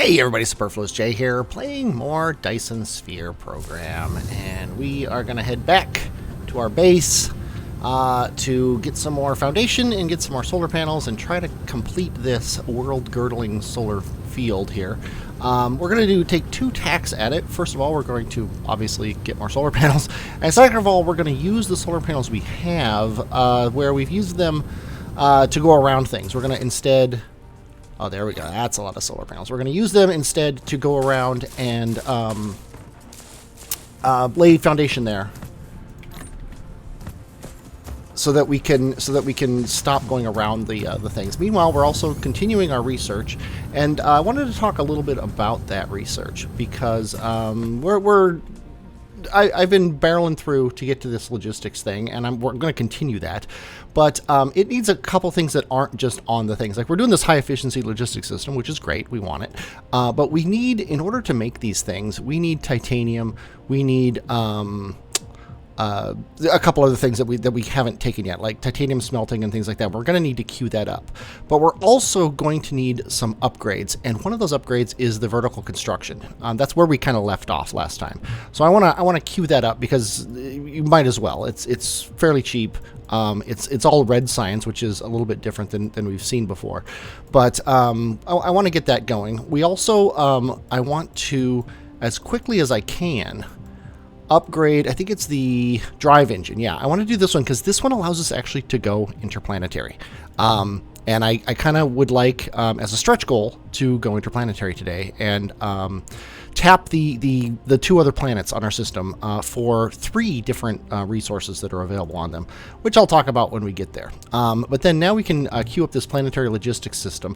Hey everybody, Superfluous Jay here, playing more Dyson Sphere program, and we are going to head back to our base to get some more foundation and get some more solar panels and try to complete this world-girdling solar field here. We're going to take two tacks at it. First of all, we're going to obviously get more solar panels, and second of all, we're going to use the solar panels we have where we've used them to go around things. We're going to instead... Oh, there we go. That's a lot of solar panels. We're going to use them instead to go around and lay foundation there, so that we can stop going around the things. Meanwhile, we're also continuing our research, and I wanted to talk a little bit about that research because I've been barreling through to get to this logistics thing, and we're going to continue that. But it needs a couple things that aren't just on the things. Like, we're doing this high-efficiency logistics system, which is great. We want it. But we need, in order to make these things, we need titanium. We need a couple other things that we haven't taken yet, like titanium smelting and things like that. We're going to need to queue that up. But we're also going to need some upgrades, and one of those upgrades is the vertical construction. That's where we kind of left off last time. So I want to queue that up because you might as well. It's fairly cheap. It's all red science, which is a little bit different than we've seen before. But I want to get that going. We also I want to, as quickly as I can, upgrade, I think it's the drive engine. Yeah, I want to do this one because this one allows us actually to go interplanetary. And I kind of would like, as a stretch goal, to go interplanetary today and tap the two other planets on our system for 3 different resources that are available on them, which I'll talk about when we get there. But then now we can queue up this planetary logistics system.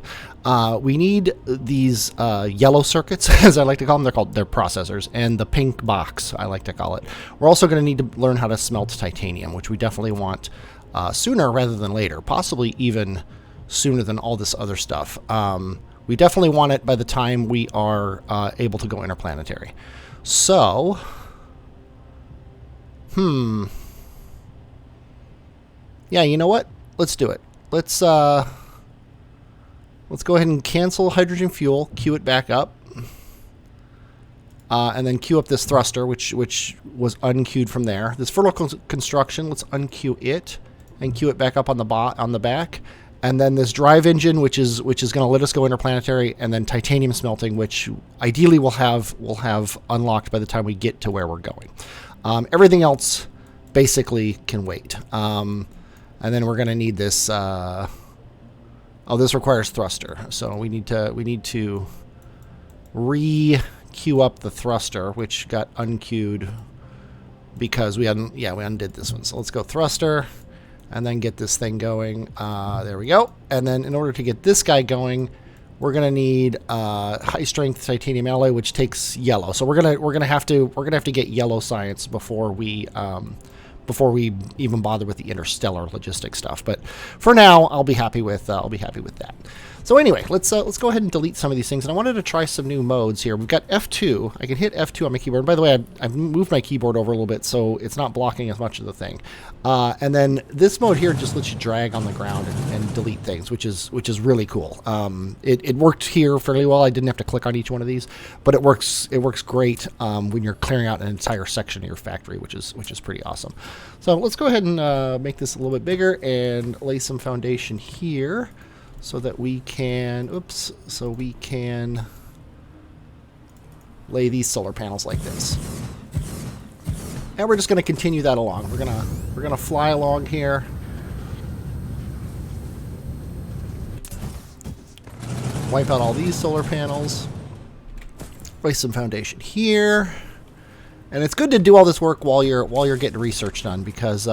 We need these yellow circuits, as I like to call them. They're processors, and the pink box, I like to call it. We're also going to need to learn how to smelt titanium, which we definitely want sooner rather than later, possibly even sooner than all this other stuff. We definitely want it by the time we are able to go interplanetary. So, yeah, you know what? Let's do it. Let's go ahead and cancel hydrogen fuel, queue it back up, and then queue up this thruster, which was unqueued from there. This vertical construction, let's unqueue it and queue it back up on the back. And then this drive engine, which is going to let us go interplanetary, and then titanium smelting, which ideally we'll have unlocked by the time we get to where we're going. Everything else basically can wait. And then we're going to need this. Oh, this requires thruster, so we need to re-queue up the thruster, which got unqueued because we undid this one. So let's go thruster. And then get this thing going. There we go. And then in order to get this guy going, we're gonna need high strength titanium alloy, which takes yellow. So we're gonna have to get yellow science before we even bother with the interstellar logistic stuff. But for now, I'll be happy with that. So anyway, let's go ahead and delete some of these things. And I wanted to try some new modes here. We've got F2. I can hit F2 on my keyboard. And by the way, I've moved my keyboard over a little bit, so it's not blocking as much of the thing. And then this mode here just lets you drag on the ground and delete things, which is really cool. It worked here fairly well. I didn't have to click on each one of these, but it works great when you're clearing out an entire section of your factory, which is pretty awesome. So let's go ahead and make this a little bit bigger and lay some foundation here, so that we can, lay these solar panels like this. And we're just going to continue that along. We're gonna fly along here. Wipe out all these solar panels. Lay some foundation here. And it's good to do all this work while you're getting research done, because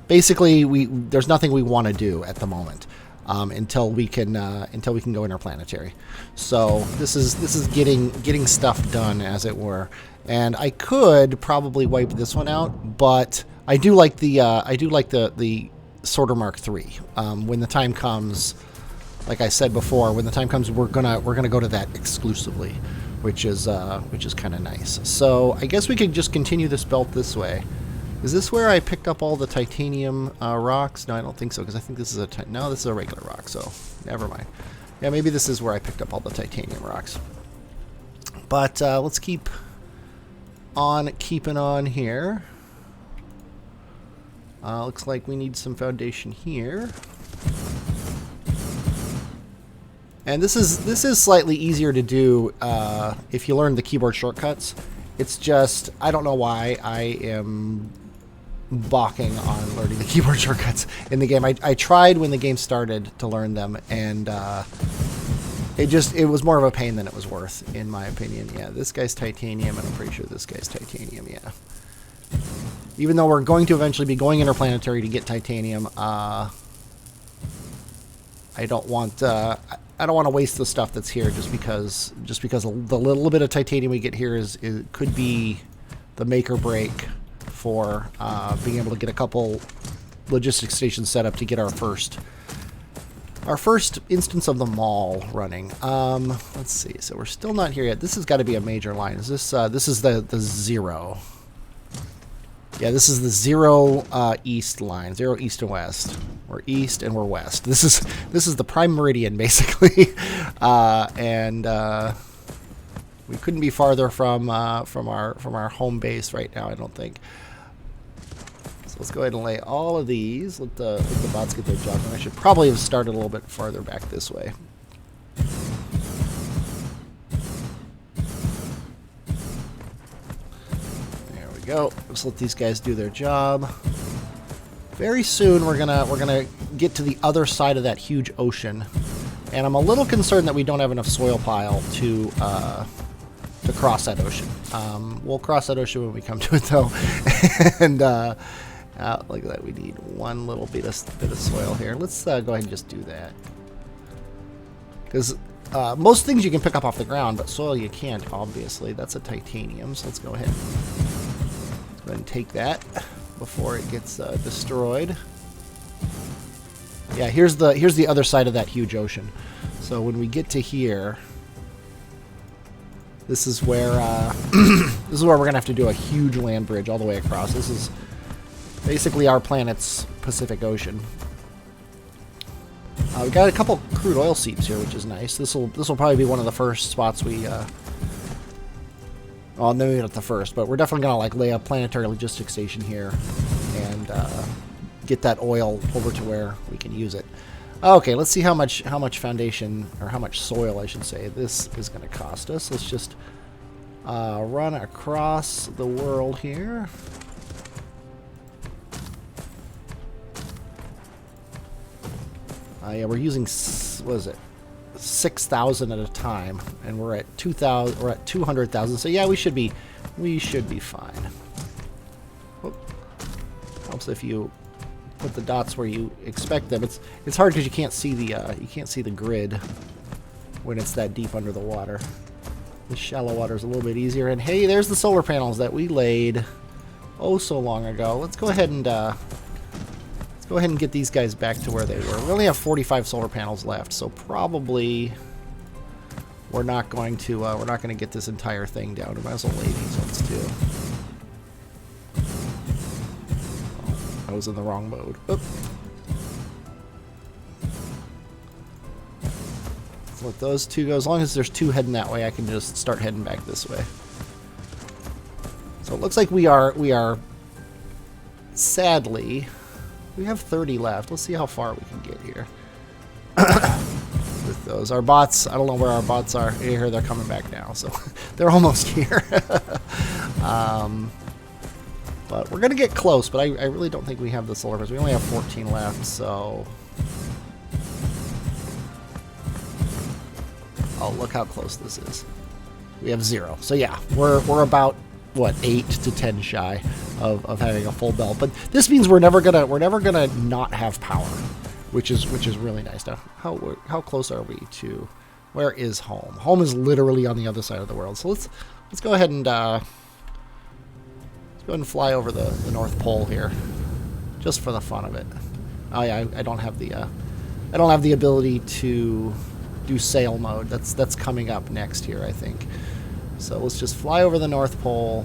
basically there's nothing we want to do at the moment. Until we can go interplanetary. So this is getting stuff done, as it were. And I could probably wipe this one out, but I do like the sorter Mark III. When the time comes, like I said before, when the time comes, we're gonna go to that exclusively, which is kind of nice. So I guess we could just continue this belt this way. Is this where I picked up all the titanium rocks? No, I don't think so, because I think this is this is a regular rock, so never mind. Yeah, maybe this is where I picked up all the titanium rocks. But let's keep on keeping on here. Looks like we need some foundation here. And this is slightly easier to do if you learn the keyboard shortcuts. It's just, I don't know why I am balking on learning the keyboard shortcuts in the game. I tried when the game started to learn them, and it was more of a pain than it was worth, in my opinion. Yeah, this guy's titanium, and I'm pretty sure this guy's titanium, yeah. Even though we're going to eventually be going interplanetary to get titanium, I don't want to waste the stuff that's here just because the little bit of titanium we get here could be the make or break for being able to get a couple logistics stations set up to get our first instance of the mall running. Let's see. So we're still not here yet. This has got to be a major line. Is this this is the 0? Yeah, this is the 0 east line. 0 east and west. We're east and we're west. This is the prime meridian basically, and we couldn't be farther from our home base right now, I don't think. So let's go ahead and lay all of these. Let the bots get their job done. I should probably have started a little bit farther back this way. Go. Let's let these guys do their job. Very soon we're gonna get to the other side of that huge ocean, and I'm a little concerned that we don't have enough soil pile to cross that ocean. We'll cross that ocean when we come to it though. And like that, we need one little bit of soil here. Let's go ahead and just do that, because most things you can pick up off the ground, but soil you can't. Obviously, that's a titanium. So let's go ahead. Go ahead and take that before it gets destroyed. Yeah, here's the other side of that huge ocean. So when we get to here, this is where this is where we're gonna have to do a huge land bridge all the way across. This is basically our planet's Pacific Ocean. We got a couple crude oil seeps here, which is nice. This will probably be one of the first spots we. Well, maybe not the first, but we're definitely gonna like lay a planetary logistics station here and get that oil over to where we can use it. Okay, let's see how much foundation, or how much soil I should say, this is gonna cost us. Let's just run across the world here. Yeah, we're using, what is it? 6,000 at a time, and we're at 2,000. We're at 200,000. So yeah, we should be fine. Oh, helps if you put the dots where you expect them. It's hard because you can't see the grid when it's that deep under the water. The shallow water is a little bit easier. And hey, there's the solar panels that we laid oh so long ago. Let's go ahead and get these guys back to where they were. We only have 45 solar panels left, so probably we're not going to get this entire thing down. We might as well lay these ones too. Oh, I was in the wrong mode. Oop. Let's let those two go. As long as there's two heading that way, I can just start heading back this way. So it looks like we are sadly. We have 30 left. Let's see how far we can get here. With those. Our bots, I don't know where our bots are. Here, they're coming back now, so they're almost here. But we're going to get close, but I really don't think we have the solar panels. We only have 14 left, so... Oh, look how close this is. We have 0. So yeah, we're about... what, 8 to 10 shy of having a full belt, but this means we're never gonna not have power, which is really nice. Now, how close are we to? Where is home? Home is literally on the other side of the world. So let's go ahead and fly over the North Pole here, just for the fun of it. Oh yeah, I don't have the ability to do sail mode. That's coming up next here, I think. So let's just fly over the North Pole,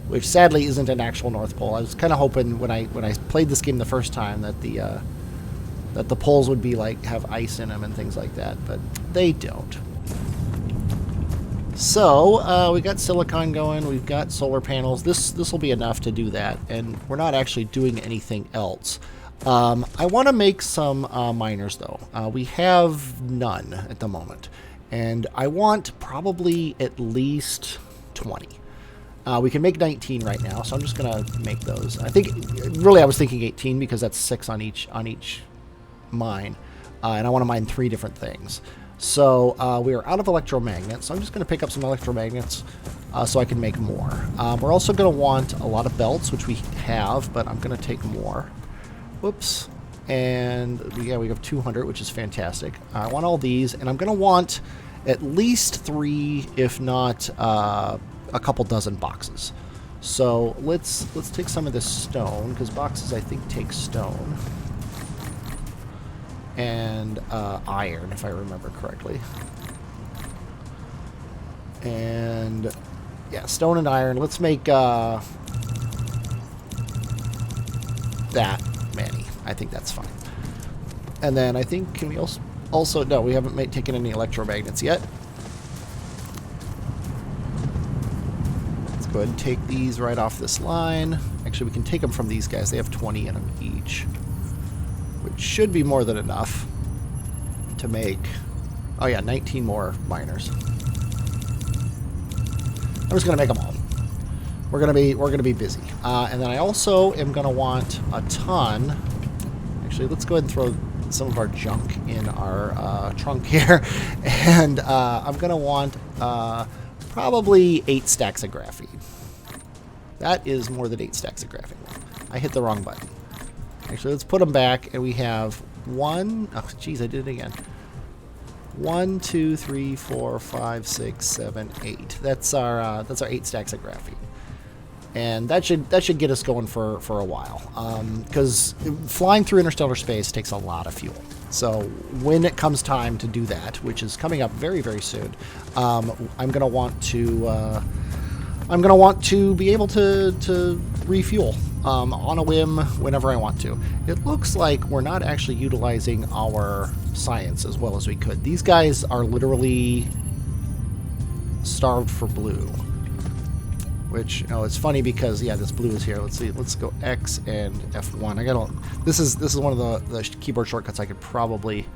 which sadly isn't an actual North Pole. I was kind of hoping when I played this game the first time that the poles would be like have ice in them and things like that, but they don't. So we got silicon going, we've got solar panels. This will be enough to do that, and we're not actually doing anything else. I want to make some miners, though. We have none at the moment, and I want probably at least 20. We can make 19 right now, so I'm just going to make those. I think, really, I was thinking 18 because that's 6 on each mine, and I want to mine 3 different things. So we are out of electromagnets, so I'm just going to pick up some electromagnets so I can make more. We're also going to want a lot of belts, which we have, but I'm going to take more. Whoops. And yeah, we have 200, which is fantastic. I want all these, and I'm going to want at least 3, if not a couple dozen boxes. So let's take some of this stone, because boxes I think take stone. And iron, if I remember correctly. And yeah, stone and iron. Let's make that many. I think that's fine. And then I think, can we also no, we haven't taken any electromagnets yet. Let's go ahead and take these right off this line. Actually, we can take them from these guys. They have 20 in them each, which should be more than enough to make, oh yeah, 19 more miners. I'm just gonna make them all. We're gonna be busy, and then I also am gonna want a ton. Actually, let's go ahead and throw some of our junk in our trunk here, and I'm gonna want probably 8 stacks of graphene. That is more than 8 stacks of graphene. I hit the wrong button. Actually, let's put them back, and we have 1. Oh, geez, I did it again. 1, 2, 3, 4, 5, 6, 7, 8. That's our 8 stacks of graphene, and that should get us going for a while. Because flying through interstellar space takes a lot of fuel. So when it comes time to do that, which is coming up very, very soon, I'm gonna want to be able to refuel. On a whim, whenever I want to. It looks like we're not actually utilizing our science as well as we could. These guys are literally starved for blue. Which, you know, it's funny because, yeah, this blue is here. Let's see. Let's go X and F1. This is one of the keyboard shortcuts I could probably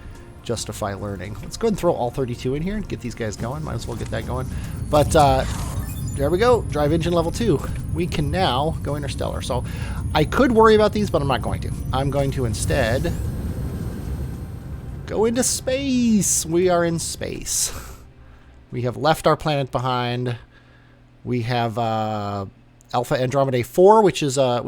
justify learning. Let's go ahead and throw all 32 in here and get these guys going. Might as well get that going. But, there we go. Drive engine level 2. We can now go interstellar. So I could worry about these, but I'm not going to. I'm going to instead go into space. We are in space. We have left our planet behind. We have Alpha Andromedae 4, which is a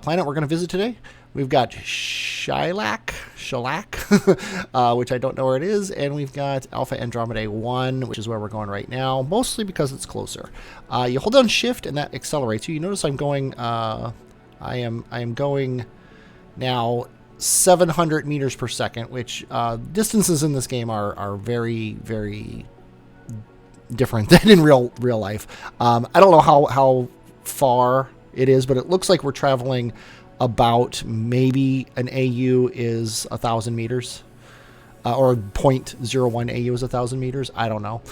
planet we're going to visit today. We've got Shellac, which I don't know where it is, and we've got Alpha Andromedae 1, which is where we're going right now, mostly because it's closer. You hold down Shift, and that accelerates you. You notice I'm going. I am going now 700 meters per second, which distances in this game are very, very different than in real life. I don't know how far it is, but it looks like we're traveling about, maybe an AU is 1,000 meters, or 0.01 AU is 1,000 meters. I don't know.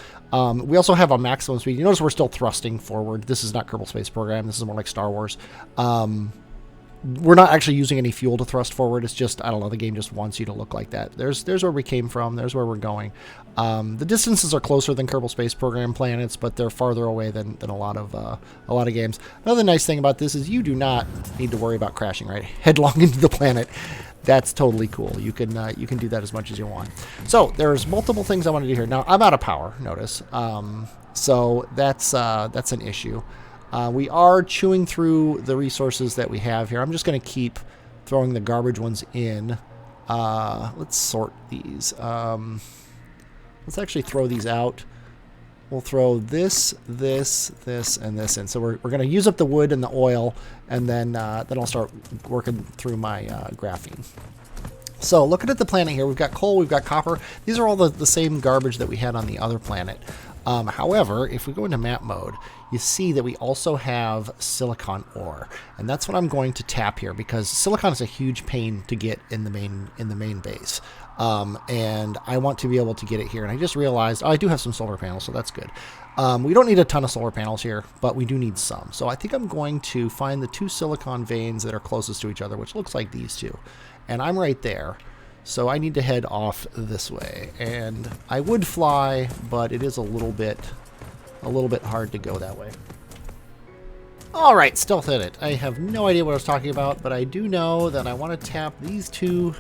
We also have a maximum speed. You notice we're still thrusting forward. This is not Kerbal Space Program. This is more like Star Wars. We're not actually using any fuel to thrust forward. It's just, I don't know, the game just wants you to look like that. There's where we came from. There's where we're going. The distances are closer than Kerbal Space Program planets, but they're farther away than a lot of games. Another nice thing about this is you do not need to worry about crashing right headlong into the planet. That's totally cool. You can do that as much as you want. So there's multiple things I want to do here. Now I'm out of power. Notice. So that's an issue. We are chewing through the resources that we have here. I'm just going to keep throwing the garbage ones in. Let's sort these. Let's actually throw these out. We'll throw this, and this in. So we're going to use up the wood and the oil, and then I'll start working through my graphene. So looking at the planet here, we've got coal, we've got copper. These are all the same garbage that we had on the other planet. However, if we go into map mode, you see that we also have silicon ore, and that's what I'm going to tap here because silicon is a huge pain to get in the main base. And I want to be able to get it here. And I just realized, oh, I do have some solar panels, so that's good. We don't need a ton of solar panels here, but we do need some. So I think I'm going to find the 2 silicon veins that are closest to each other, which looks like these 2. And I'm right there. So I need to head off this way. And I would fly, but it is a little bit hard to go that way. All right, stealth edit. I have no idea what I was talking about, but I do know that I want to tap these 2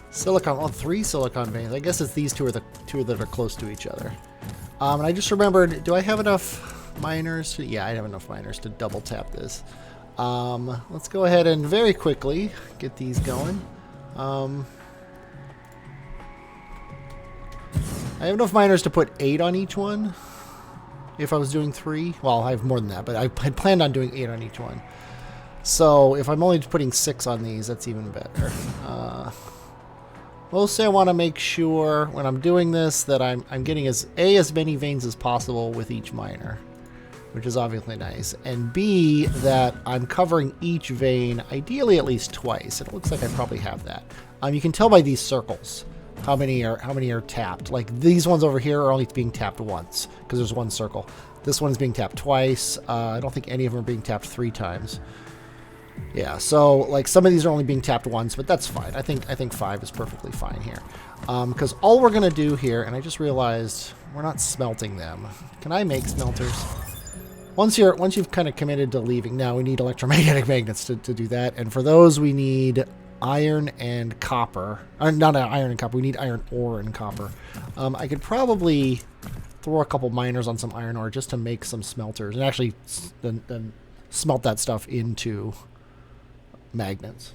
silicon, well, 3 silicon veins. I guess it's these 2 are the 2 that are close to each other. And I just remembered, do I have enough miners? Yeah, I have enough miners to double tap this. Let's go ahead and very quickly get these going. I have enough miners to put 8 on each one. If I was doing 3, well, I have more than that, but I had planned on doing 8 on each one. So if I'm only putting 6 on these, that's even better. Mostly I want to make sure when I'm doing this that I'm getting as many veins as possible with each miner, which is obviously nice, and B, that I'm covering each vein ideally at least twice. It looks like I probably have that. You can tell by these circles how many are tapped. Like these ones over here are only being tapped once because there's 1 circle. This one's being tapped twice. I don't think any of them are being tapped 3 times. Yeah, so like some of these are only being tapped once, but that's fine. I think 5 is perfectly fine here. Because all we're gonna do here, and I just realized we're not smelting them. Can I make smelters? Once you've kind of committed to leaving, now we need electromagnetic magnets to do that, and for those we need iron and copper. Not iron and copper. We need iron ore and copper. I could probably throw a couple miners on some iron ore just to make some smelters, and actually then smelt that stuff into magnets.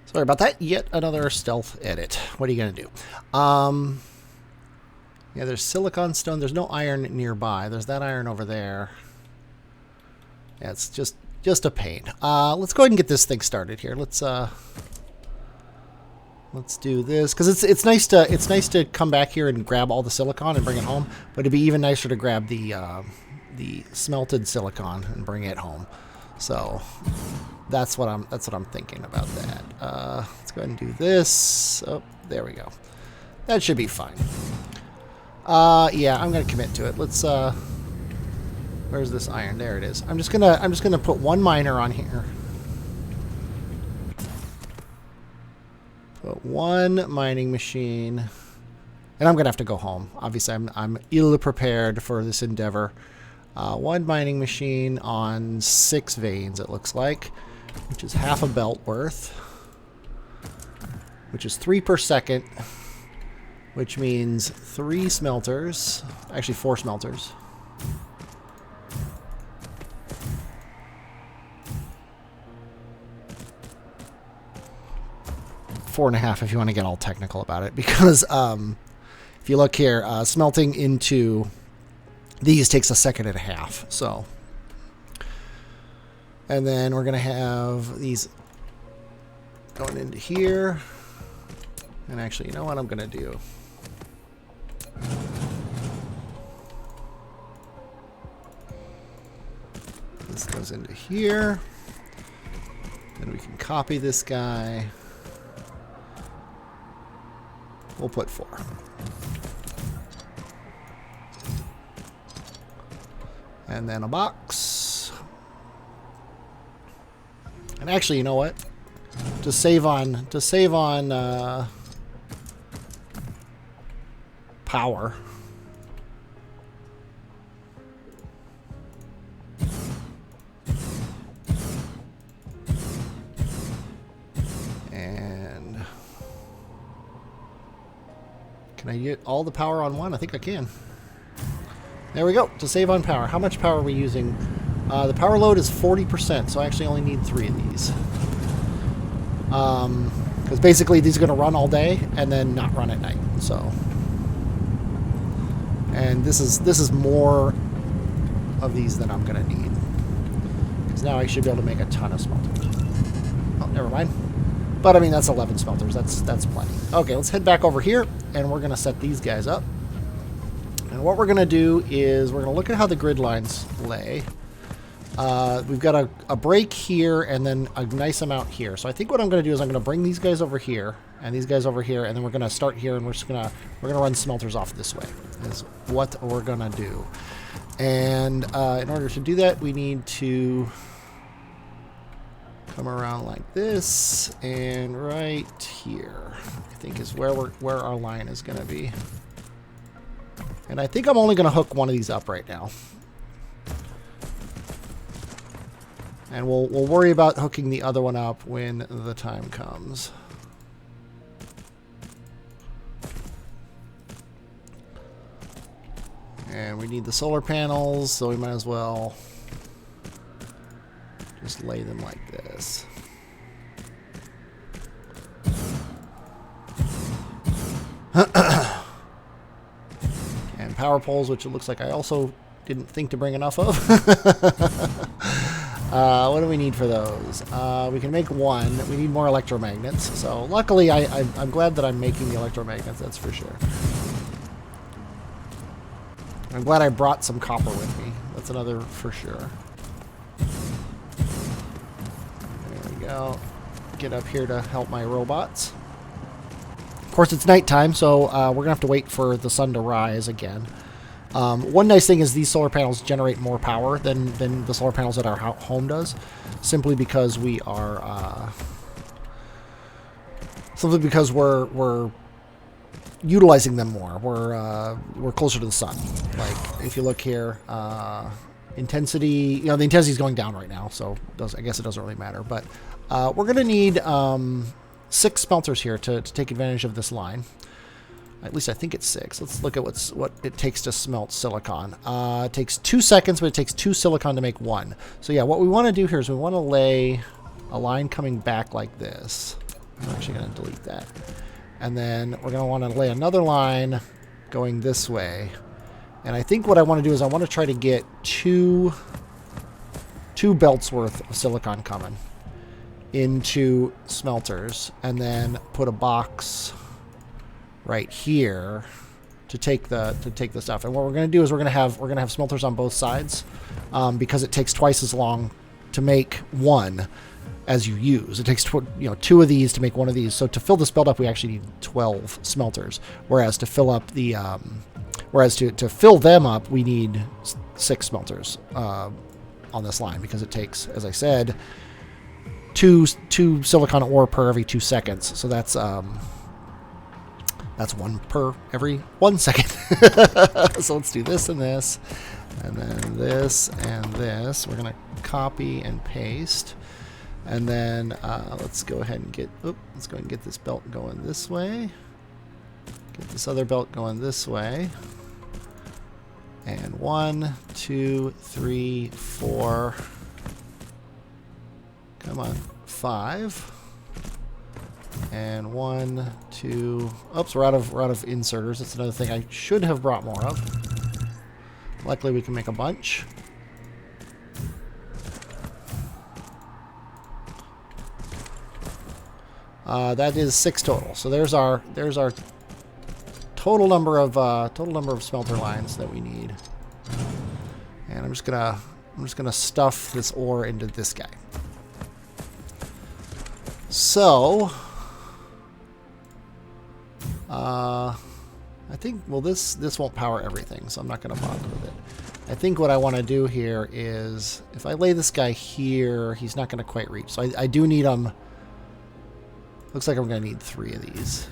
Sorry about that. Yet another stealth edit. What are you going to do? Yeah, there's silicon stone. There's no iron nearby. There's that iron over there. Yeah, it's just a pain. Let's go ahead and get this thing started here. Let's do this because it's nice to come back here and grab all the silicon and bring it home. But it'd be even nicer to grab the smelted silicon and bring it home. So that's what I'm thinking about that. Let's go ahead and do this. Oh, there we go. That should be fine. Yeah, I'm gonna commit to it. Let's where's this iron? There it is. I'm just gonna put 1 miner on here. Put 1 mining machine, and I'm gonna have to go home. Obviously, I'm ill prepared for this endeavor. 1 mining machine on 6 veins, it looks like, which is half a belt worth, which is 3 per second, which means 3 smelters, actually 4 smelters. Four and a half if you want to get all technical about it, because if you look here, smelting into these takes 1.5 seconds. So, and then we're gonna have these going into here. And actually, you know what I'm gonna do? This goes into here. Then we can copy this guy. We'll put 4. And then a box. And actually, you know what? To save on power. And can I get all the power on 1? I think I can. There we go, to save on power. How much power are we using? The power load is 40%, so I actually only need 3 of these. Because basically these are going to run all day and then not run at night. So, and this is more of these than I'm going to need. Because now I should be able to make a ton of smelters. Oh, never mind. But I mean, that's 11 smelters. That's plenty. Okay, let's head back over here, and we're going to set these guys up. And what we're going to do is we're going to look at how the grid lines lay. We've got a break here and then a nice amount here. So I think what I'm going to do is I'm going to bring these guys over here and these guys over here, and then we're going to start here, and we're going to run smelters off this way. Is what we're going to do. And in order to do that, we need to come around like this, and right here, I think is where our line is going to be. And I think I'm only going to hook one of these up right now. And we'll worry about hooking the other one up when the time comes. And we need the solar panels, so we might as well just lay them like this. And power poles, which it looks like I also didn't think to bring enough of. What do we need for those? We can make one. We need more electromagnets. So luckily, I'm glad that I'm making the electromagnets, that's for sure. I'm glad I brought some copper with me. That's another for sure. There we go. Get up here to help my robots. Of course, it's nighttime, so we're going to have to wait for the sun to rise again. One nice thing is these solar panels generate more power than the solar panels that our home does, simply because we are we're utilizing them more. We're closer to the sun. Like if you look here, intensity, the intensity is going down right now, so I guess it doesn't really matter. But we're going to need 6 smelters here to take advantage of this line. At least I think it's 6. Let's look at what it takes to smelt silicon. It takes 2 seconds, but it takes 2 silicon to make 1. So yeah, what we want to do here is we want to lay a line coming back like this. I'm actually going to delete that. And then we're going to want to lay another line going this way. And I think what I want to do is I want to try to get two belts worth of silicon coming into smelters, and then put a box right here to take the stuff. And what we're going to do is we're going to have smelters on both sides, because it takes twice as long to make one as you use. It takes 2 of these to make 1 of these. So to fill this belt up, we actually need 12 smelters. Whereas to fill up the to fill them up, we need 6 smelters on this line, because it takes, as I said, two silicon ore per every 2 seconds. So that's 1 per every 1 second. So let's do this and this, and then this and this. We're gonna copy and paste, and then let's go ahead and get this belt going this way. Get this other belt going this way. And 1, 2, 3, 4. Come on, 5. And 1, 2. Oops, we're out of inserters. That's another thing I should have brought more of. Luckily, we can make a bunch. That is 6 total. So there's our total number of smelter lines that we need. And I'm just gonna stuff this ore into this guy. So I think, well, this won't power everything, so I'm not going to bother with it. I think what I want to do here is, if I lay this guy here, he's not going to quite reach. So I do need him. Looks like I'm going to need 3 of these,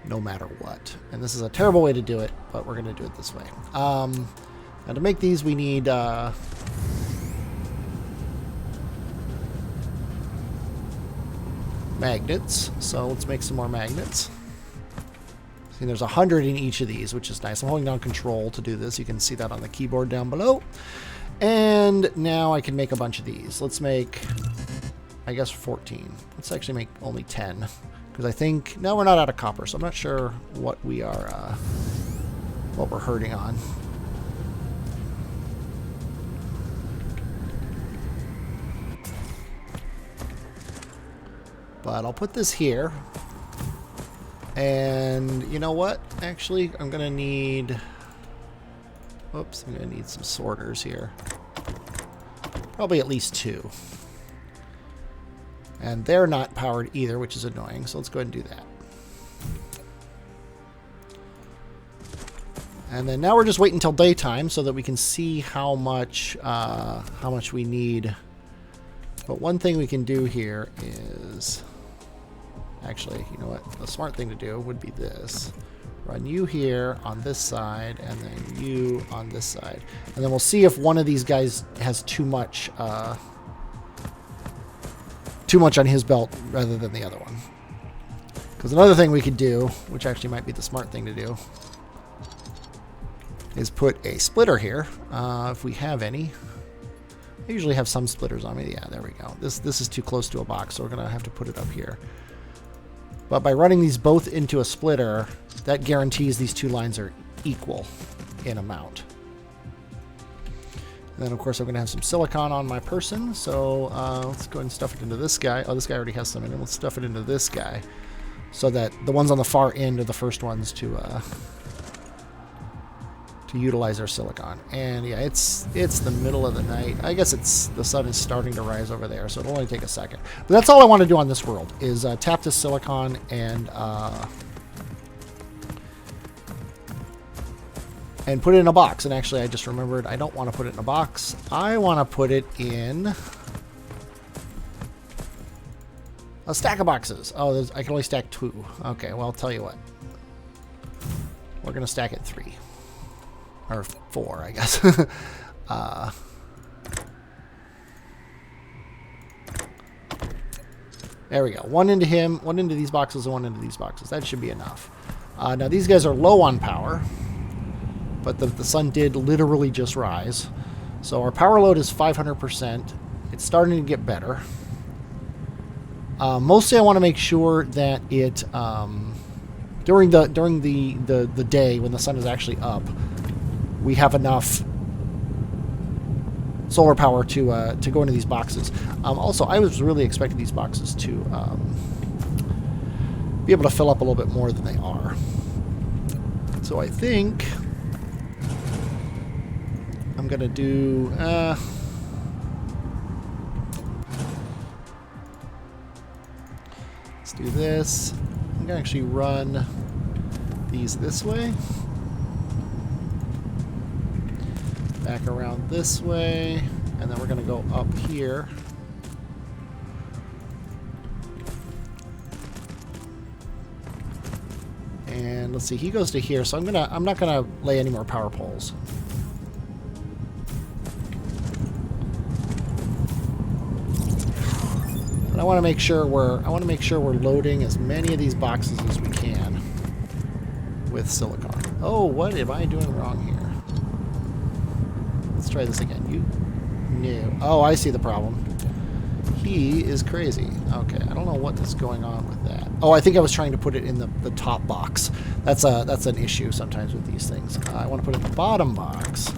no matter what. And this is a terrible way to do it, but we're going to do it this way. Now to make these, we need magnets. So let's make some more magnets. See, there's 100 in each of these, which is nice. I'm holding down Control to do this. You can see that on the keyboard down below. And now I can make a bunch of these. Let's make, I guess, 14. Let's actually make only 10, because I think, no, we're not out of copper, so I'm not sure what we are, what we're hurting on. But I'll put this here. And you know what? Actually, I'm going to need... Oops, I'm going to need some sorters here. Probably at least 2. And they're not powered either, which is annoying. So let's go ahead and do that. And then now we're just waiting until daytime so that we can see how much we need. But one thing we can do here is, actually, you know what? The smart thing to do would be this. Run you here on this side, and then you on this side. And then we'll see if one of these guys has too much on his belt rather than the other one. Because another thing we could do, which actually might be the smart thing to do, is put a splitter here, if we have any. I usually have some splitters on me. Yeah, there we go. This is too close to a box, so we're going to have to put it up here. But by running these both into a splitter, that guarantees these 2 lines are equal in amount. And then, of course, I'm going to have some silicon on my person, so let's go ahead and stuff it into this guy. Oh, this guy already has some in it. Let's stuff it into this guy so that the ones on the far end are the first ones to utilize our silicon. And yeah, it's the middle of the night. I guess the sun is starting to rise over there, so it'll only take a second. But that's all I want to do on this world is tap this silicon and put it in a box. And actually, I just remembered I don't want to put it in a box. I want to put it in a stack of boxes. Oh, I can only stack 2. Okay, well, I'll tell you what. We're going to stack it 3. Or 4, I guess. There we go. 1 into him, 1 into these boxes, and 1 into these boxes. That should be enough. Now, these guys are low on power, but the sun did literally just rise. So our power load is 500%. It's starting to get better. Mostly I want to make sure that it, during the day when the sun is actually up, we have enough solar power to go into these boxes. Also, I was really expecting these boxes to be able to fill up a little bit more than they are. So I think I'm going to do... let's do this. I'm going to actually run these this way. Back around this way, and then we're going to go up here. And let's see, he goes to here, so I'm not gonna lay any more power poles. But I want to make sure we're loading as many of these boxes as we can with silicon. Oh, what am I doing wrong here? Let's try this again. No. Oh, I see the problem. He is crazy. Okay, I don't know what is going on with that. Oh, I think I was trying to put it in the top box. That's an issue sometimes with these things. I want to put it in the bottom box.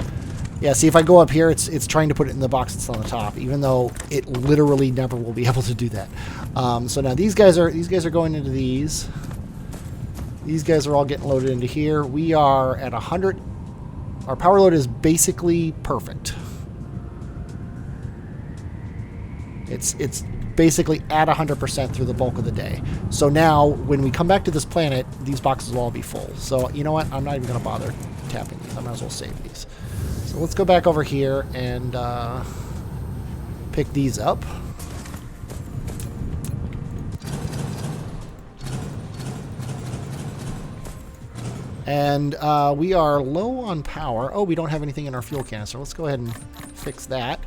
Yeah, see, if I go up here, it's trying to put it in the box that's on the top, even though it literally never will be able to do that. So now these guys are going into these. These guys are all getting loaded into here. We are at 100. Our power load is basically perfect. It's basically at 100% through the bulk of the day. So now, when we come back to this planet, these boxes will all be full. So, you know what? I'm not even going to bother tapping these. I might as well save these. So let's go back over here and pick these up. And we are low on power. Oh, we don't have anything in our fuel canister. Let's go ahead and fix that.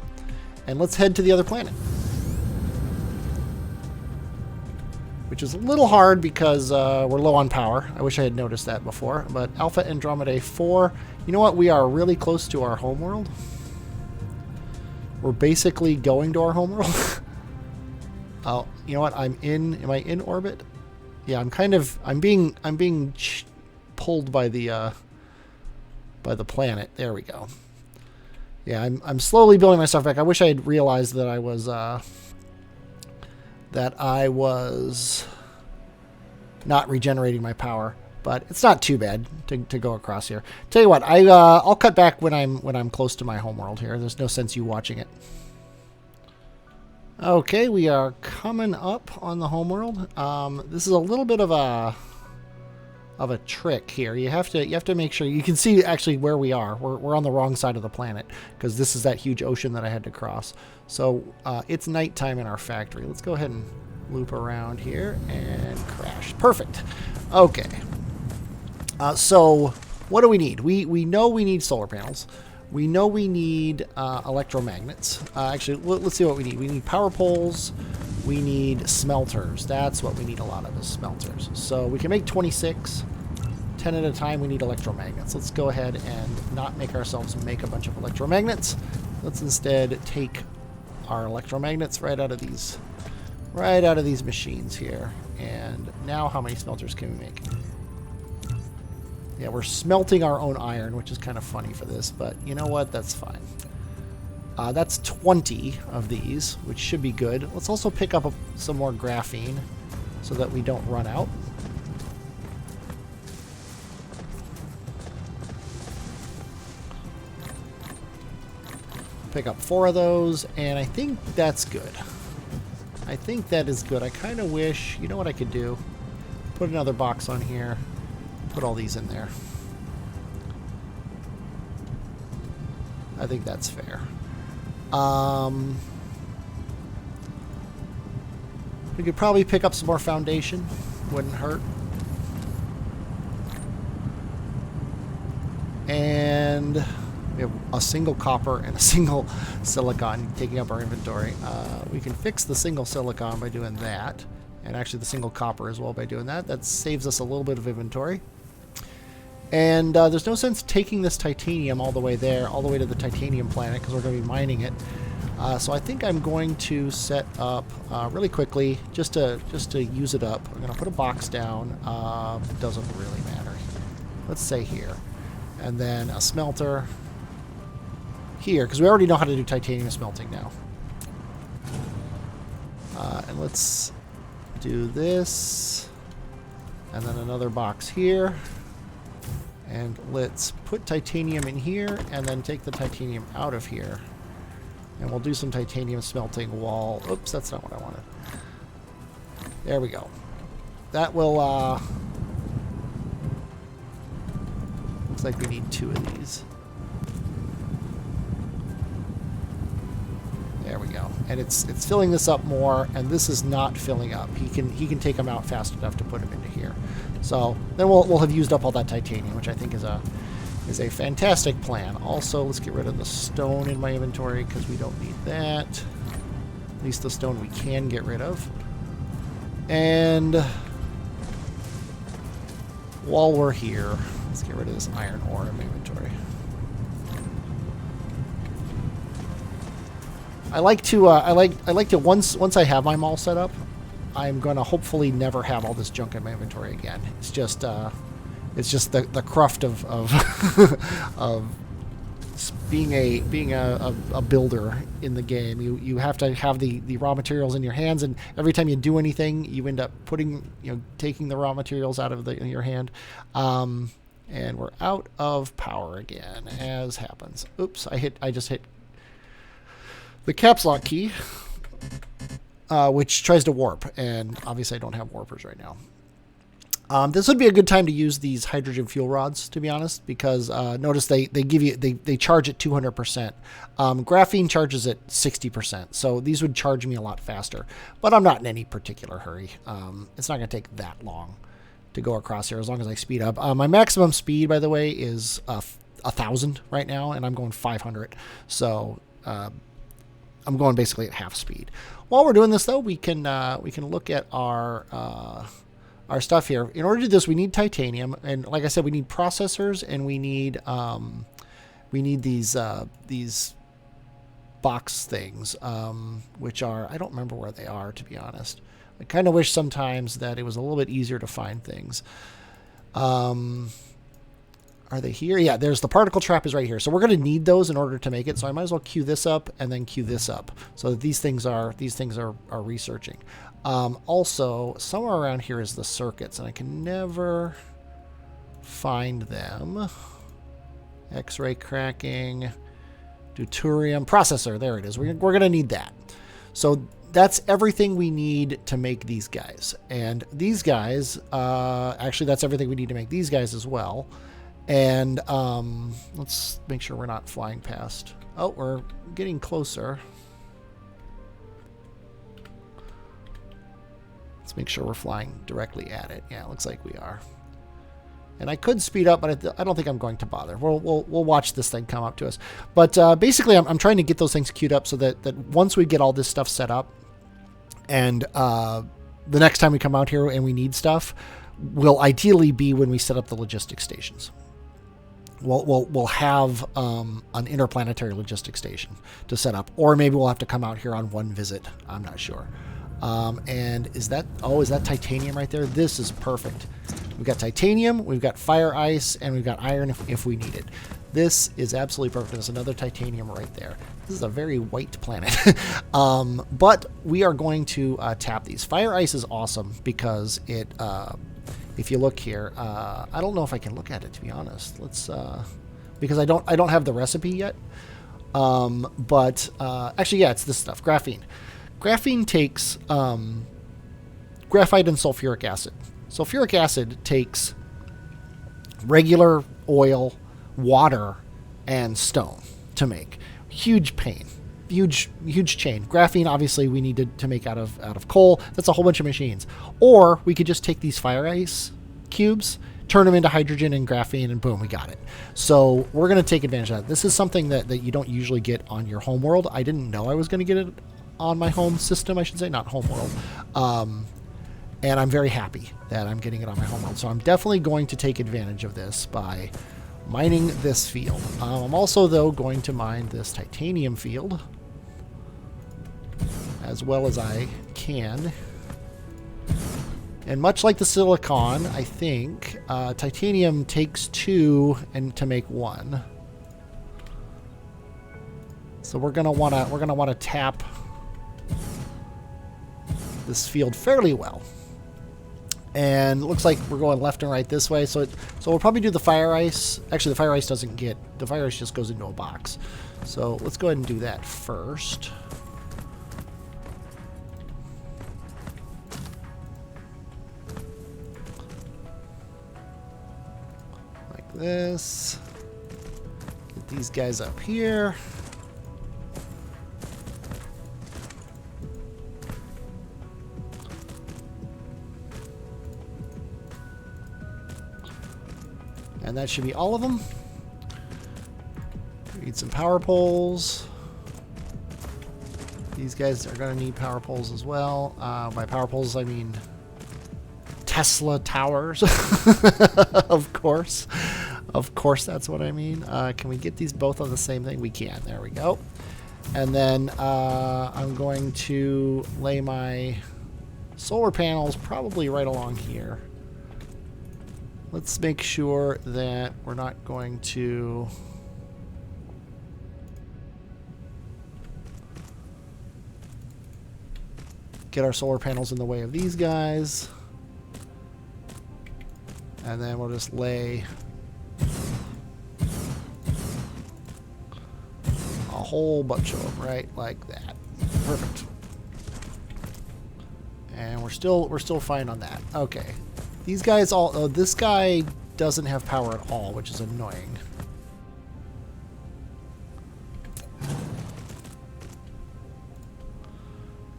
And let's head to the other planet. Which is a little hard because we're low on power. I wish I had noticed that before. But Alpha Andromedae 4, you know what? We are really close to our homeworld. We're basically going to our homeworld. Oh, you know what? Am I in orbit? Yeah, I'm being pulled by the planet. There we go. Yeah, I'm slowly building myself back. I wish I had realized that I was not regenerating my power. But it's not too bad to go across here. Tell you what, I'll cut back when I'm close to my homeworld here. There's no sense you watching it. Okay, we are coming up on the homeworld. This is a little bit of a trick here. You have to make sure you can see actually where we are. We're on the wrong side of the planet because this is that huge ocean that I had to cross. So it's nighttime in our factory. Let's go ahead and loop around here and crash. Perfect. Okay. So what do we need? We know we need solar panels. We know we need electromagnets. Actually, let's see what we need. We need power poles. We need smelters. That's what we need a lot of, is smelters. So we can make 26. 10 at a time, we need electromagnets. Let's go ahead and not make ourselves make a bunch of electromagnets. Let's instead take our electromagnets right out of these machines here. And now how many smelters can we make? Yeah, we're smelting our own iron, which is kind of funny for this, but you know what? That's fine. That's 20 of these, which should be good. Let's also pick up some more graphene so that we don't run out. Pick up 4 of those, and I think that's good. I think that is good. I kind of wish, you know what I could do? Put another box on here. Put all these in there. I think that's fair. We could probably pick up some more foundation. Wouldn't hurt. And we have a single copper and a single silicon taking up our inventory. We can fix the single silicon by doing that. And actually the single copper as well by doing that. That saves us a little bit of inventory. And there's no sense taking this titanium all the way there, all the way to the titanium planet, because we're going to be mining it. So I think I'm going to set up really quickly, just to use it up. I'm going to put a box down. Doesn't really matter. Let's say here. And then a smelter here, because we already know how to do titanium smelting now. And let's do this. And then another box here. And let's put titanium in here and then take the titanium out of here. And we'll do some titanium smelting while... Oops, that's not what I wanted. There we go. That will... Looks like we need 2 of these. There we go. And it's filling this up more, and this is not filling up. He can take them out fast enough to put them into here. So then we'll have used up all that titanium, which I think is a fantastic plan. Also, let's get rid of the stone in my inventory because we don't need that. At least the stone we can get rid of. And while we're here, let's get rid of this iron ore in my inventory. I like to once I have my mall set up, I'm gonna hopefully never have all this junk in my inventory again. It's just the cruft of of being a builder in the game. You have to have the raw materials in your hands, and every time you do anything, you end up taking the raw materials out of your hand. And we're out of power again, as happens. Oops, I just hit the caps lock key. Which tries to warp, and obviously I don't have warpers right now. This would be a good time to use these hydrogen fuel rods, to be honest, because notice they charge at 200%. Graphene charges at 60%, so these would charge me a lot faster. But I'm not in any particular hurry. It's not going to take that long to go across here as long as I speed up. My maximum speed, by the way, is 1,000 right now, and I'm going 500. So I'm going basically at half speed. While we're doing this, though, we can look at our stuff here. In order to do this, we need titanium, and like I said, we need processors, and we need these box things, which are, I don't remember where they are, to be honest. I kind of wish sometimes that it was a little bit easier to find things. Are they here? Yeah, there's the particle trap is right here. So we're going to need those in order to make it. So I might as well queue this up and then queue this up. So that these things are researching. Also, somewhere around here is the circuits, and I can never find them. X-ray cracking, deuterium processor. There it is. We're going to need that. So that's everything we need to make these guys. And these guys, actually, that's everything we need to make these guys as well. And let's make sure we're not flying past. Oh, we're getting closer. Let's make sure we're flying directly at it. Yeah, it looks like we are. And I could speed up, but I don't think I'm going to bother. We'll watch this thing come up to us. But basically, I'm trying to get those things queued up so that once we get all this stuff set up, and the next time we come out here and we need stuff, will ideally be when we set up the logistic stations. We'll have an interplanetary logistic station to set up, or maybe we'll have to come out here on one visit. I'm not sure. And is that titanium right there? This is perfect. We've got titanium, we've got fire ice, and we've got iron if we need it. This is absolutely perfect. There's another titanium right there. This is a very white planet. But we are going to tap these. Fire ice is awesome because it, if you look here, I don't know if I can look at it, to be honest. Let's, because I don't have the recipe yet. But actually, yeah, it's this stuff, graphene. Graphene takes graphite and sulfuric acid. Sulfuric acid takes regular oil, water, and stone to make. Huge pain. Huge chain. Graphene, obviously, we need to make out of coal. That's a whole bunch of machines. Or we could just take these fire ice cubes, turn them into hydrogen and graphene, and boom, we got it. So we're going to take advantage of that. This is something that you don't usually get on your home world. I didn't know I was going to get it on my home system, I should say, not home world. And I'm very happy that I'm getting it on my home world. So I'm definitely going to take advantage of this by mining this field. I'm also, though, going to mine this titanium field as well as I can. And much like the silicon, I think titanium takes 2 and to make 1. So we're gonna wanna tap this field fairly well. And it looks like we're going left and right this way. So we'll probably do the fire ice. Actually, the fire ice doesn't get... The fire ice just goes into a box. So let's go ahead and do that first. Like this. Get these guys up here. And that should be all of them. We need some power poles. These guys are going to need power poles as well. By power poles, I mean Tesla towers. Of course. Of course, that's what I mean. Can we get these both on the same thing? We can. There we go. And then I'm going to lay my solar panels probably right along here. Let's make sure that we're not going to get our solar panels in the way of these guys. And then we'll just lay a whole bunch of them right like that. Perfect. And we're still fine on that. Okay. These guys all... Oh, this guy doesn't have power at all, which is annoying.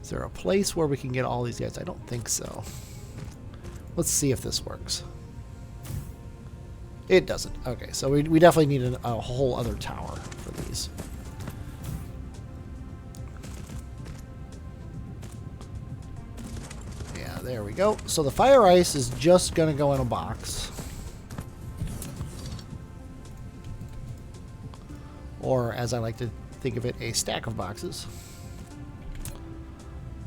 Is there a place where we can get all these guys? I don't think so. Let's see if this works. It doesn't. Okay, so we definitely need a whole other tower for these. There we go. So the fire ice is just going to go in a box. Or, as I like to think of it, a stack of boxes.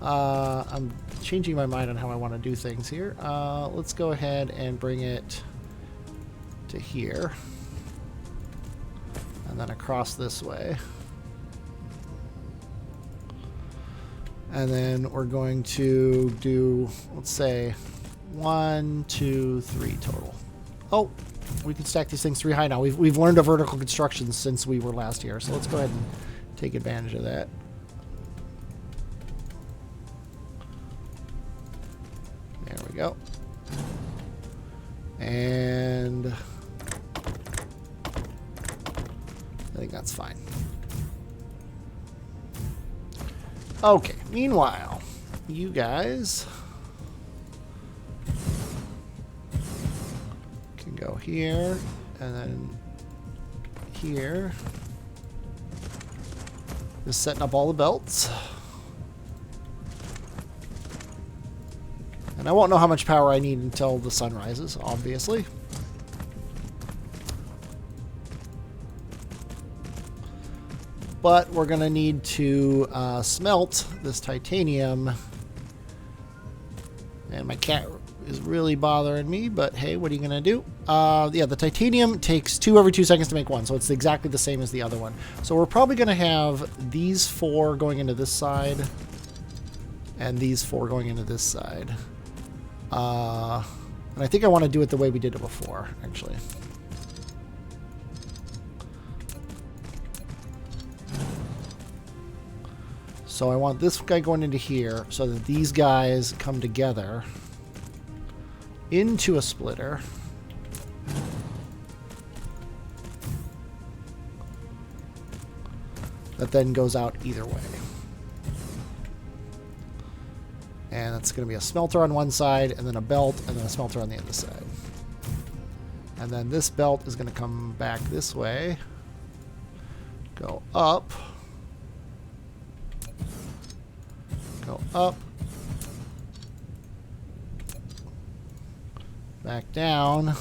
I'm changing my mind on how I want to do things here. Let's go ahead and bring it to here. And then across this way. And then we're going to do, let's say, 1, 2, 3 total. Oh, we can stack these things 3 high now. We've learned a vertical construction since we were last here, so let's go ahead and take advantage of that. There we go. And I think that's fine. Okay, meanwhile, you guys can go here and then here. Just setting up all the belts. And I won't know how much power I need until the sun rises, obviously. But we're going to need to smelt this titanium. And my cat is really bothering me, but hey, what are you going to do? Yeah, the titanium takes 2 every 2 seconds to make 1, so it's exactly the same as the other one. So we're probably going to have these 4 going into this side, and these 4 going into this side. And I think I want to do it the way we did it before, actually. So I want this guy going into here so that these guys come together into a splitter. That then goes out either way. And that's going to be a smelter on one side, and then a belt, and then a smelter on the other side. And then this belt is going to come back this way, go up, go up, back down,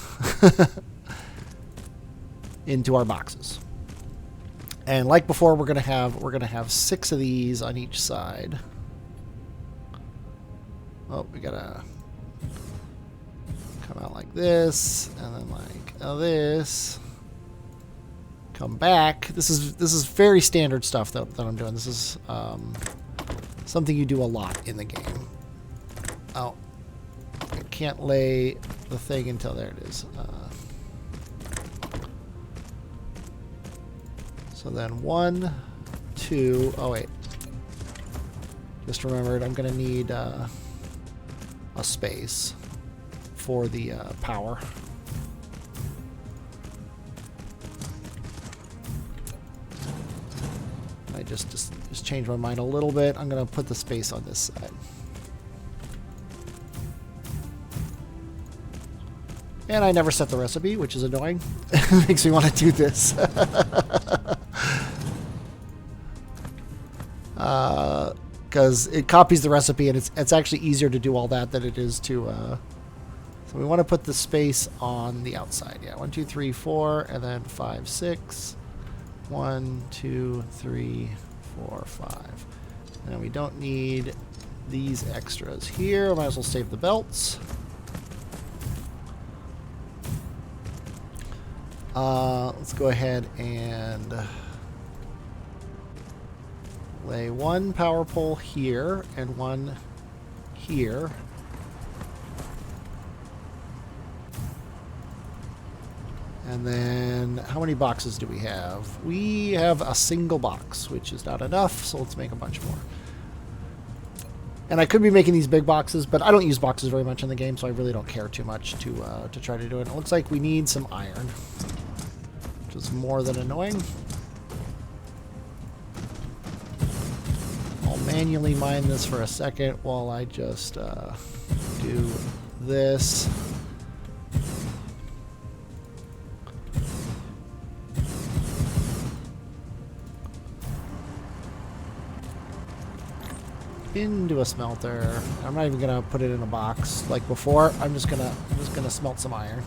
into our boxes. And like before, we're gonna have 6 of these on each side. Oh, we gotta come out like this, and then like this. Come back. This is very standard stuff that I'm doing. This is something you do a lot in the game. Oh, I can't lay the thing until there it is. So then 1, 2. Oh wait, just remembered. I'm gonna need a space for the power. I just changed my mind a little bit. I'm gonna put the space on this side. And I never set the recipe, which is annoying. It makes me want to do this. Because it copies the recipe, and it's actually easier to do all that than it is to... So we want to put the space on the outside. Yeah, 1, 2, 3, 4, and then 5, 6. 1, 2, 3, 4, 5. And we don't need these extras here. I might as well save the belts. Let's go ahead and lay 1 power pole here and 1 here. And then how many boxes do we have? We have a single box, which is not enough, so let's make a bunch more. And I could be making these big boxes, but I don't use boxes very much in the game, so I really don't care too much to try to do it. It looks like we need some iron, which is more than annoying. I'll manually mine this for a second while I just do this. Into a smelter. I'm not even gonna put it in a box like before. I'm just gonna smelt some iron.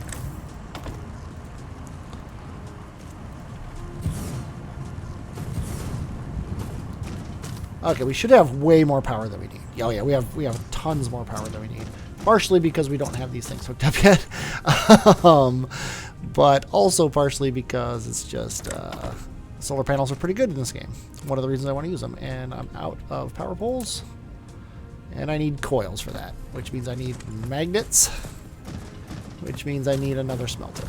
Okay, we should have way more power than we need. Oh yeah, we have tons more power than we need. Partially because we don't have these things hooked up yet, but also partially because it's just solar panels are pretty good in this game. One of the reasons I want to use them. And I'm out of power poles, and I need coils for that, which means I need magnets, which means I need another smelter.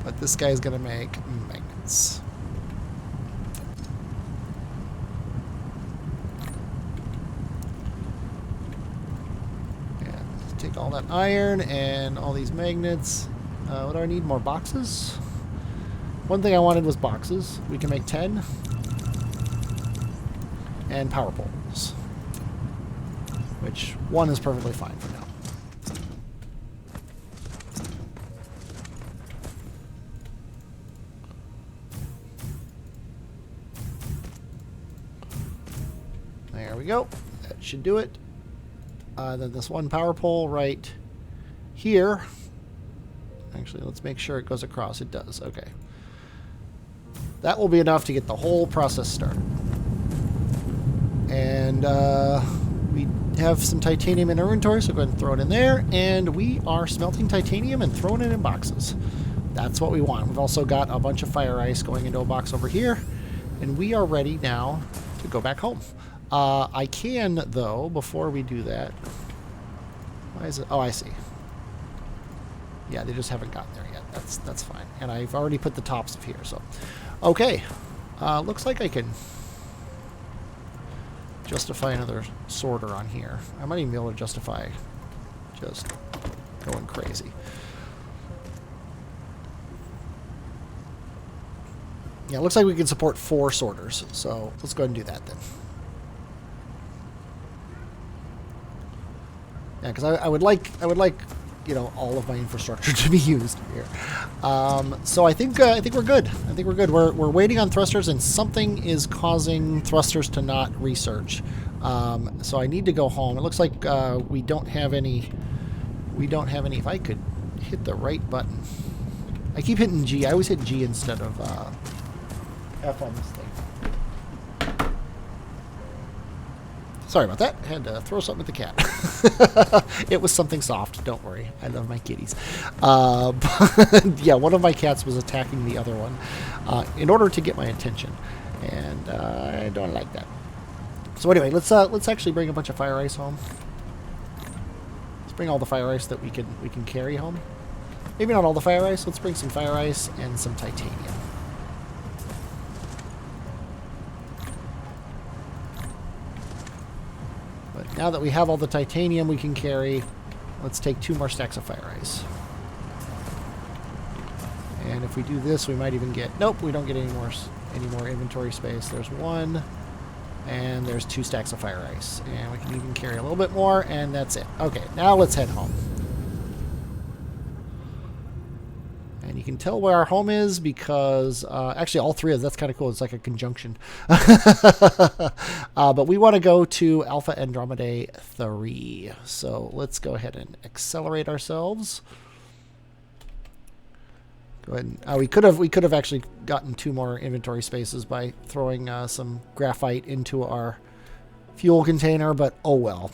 But this guy's going to make magnets. And take all that iron and all these magnets. What do I need? More boxes? One thing I wanted was boxes. We can make 10. And power poles. Which one is perfectly fine for now. There we go. That should do it. Then this one power pole right here. Actually, let's make sure it goes across. It does. Okay. That will be enough to get the whole process started. And we have some titanium in our inventory, so go ahead and throw it in there. And we are smelting titanium and throwing it in boxes. That's what we want. We've also got a bunch of fire ice going into a box over here. And we are ready now to go back home. I can, though, before we do that... Why is it? Oh, I see. Yeah, they just haven't gotten there yet. That's fine. And I've already put the tops of here, so... Okay. Looks like I can justify another sorter on here. I might even be able to justify just going crazy. Yeah, it looks like we can support 4 sorters, so let's go ahead and do that then. Yeah, because I would like, you know, all of my infrastructure to be used here. So I think we're good. I think we're good. We're waiting on thrusters, and something is causing thrusters to not research. So I need to go home. It looks like we don't have any. We don't have any. If I could hit the right button, I keep hitting G. I always hit G instead of F on this thing. Sorry about that. I had to throw something at the cat. It was something soft. Don't worry. I love my kitties. Yeah, one of my cats was attacking the other one in order to get my attention. And I don't like that. So anyway, let's actually bring a bunch of fire ice home. Let's bring all the fire ice that we can carry home. Maybe not all the fire ice. Let's bring some fire ice and some titanium. Now that we have all the titanium we can carry, let's take 2 more stacks of fire ice. And if we do this, we might even get... Nope, we don't get any more inventory space. There's 1, and there's 2 stacks of fire ice. And we can even carry a little bit more, and that's it. Okay, now let's head home. And you can tell where our home is because, actually all 3 of them, that's kind of cool. It's like a conjunction. But we want to go to Alpha Andromedae 3. So let's go ahead and accelerate ourselves. Go ahead and, we could have actually gotten 2 more inventory spaces by throwing some graphite into our fuel container, but oh well.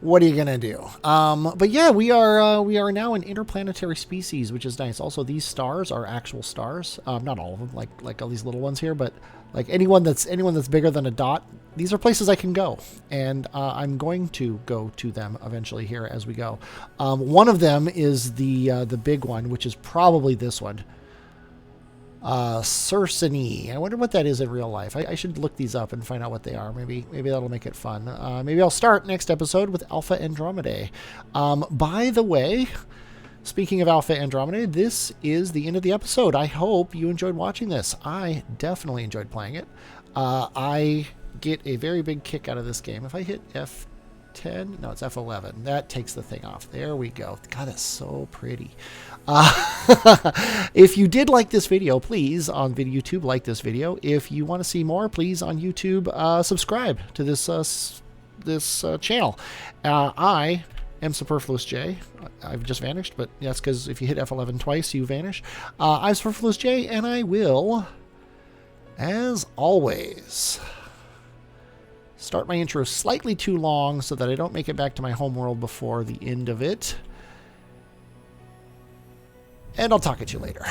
What are you gonna do? But yeah, we are now an interplanetary species, which is nice. Also, these stars are actual stars. Not all of them, like all these little ones here, but like anyone that's bigger than a dot. These are places I can go, and I'm going to go to them eventually here as we go. One of them is the big one, which is probably this one. Circini. I wonder what that is in real life. I should look these up and find out what they are. Maybe that'll make it fun. Maybe I'll start next episode with Alpha Andromedae. By the way, speaking of Alpha Andromedae, this is the end of the episode. I hope you enjoyed watching this. I definitely enjoyed playing it. I get a very big kick out of this game. If I hit F10, no, it's F11. That takes the thing off. There we go. God, that's so pretty. If you did like this video, please on YouTube like this video. If you want to see more, please on YouTube subscribe to this channel. I am Superfluous J. I've just vanished, but that's because if you hit F11 twice, you vanish. I'm Superfluous J, and I will, as always, start my intro slightly too long so that I don't make it back to my home world before the end of it. And I'll talk at you later.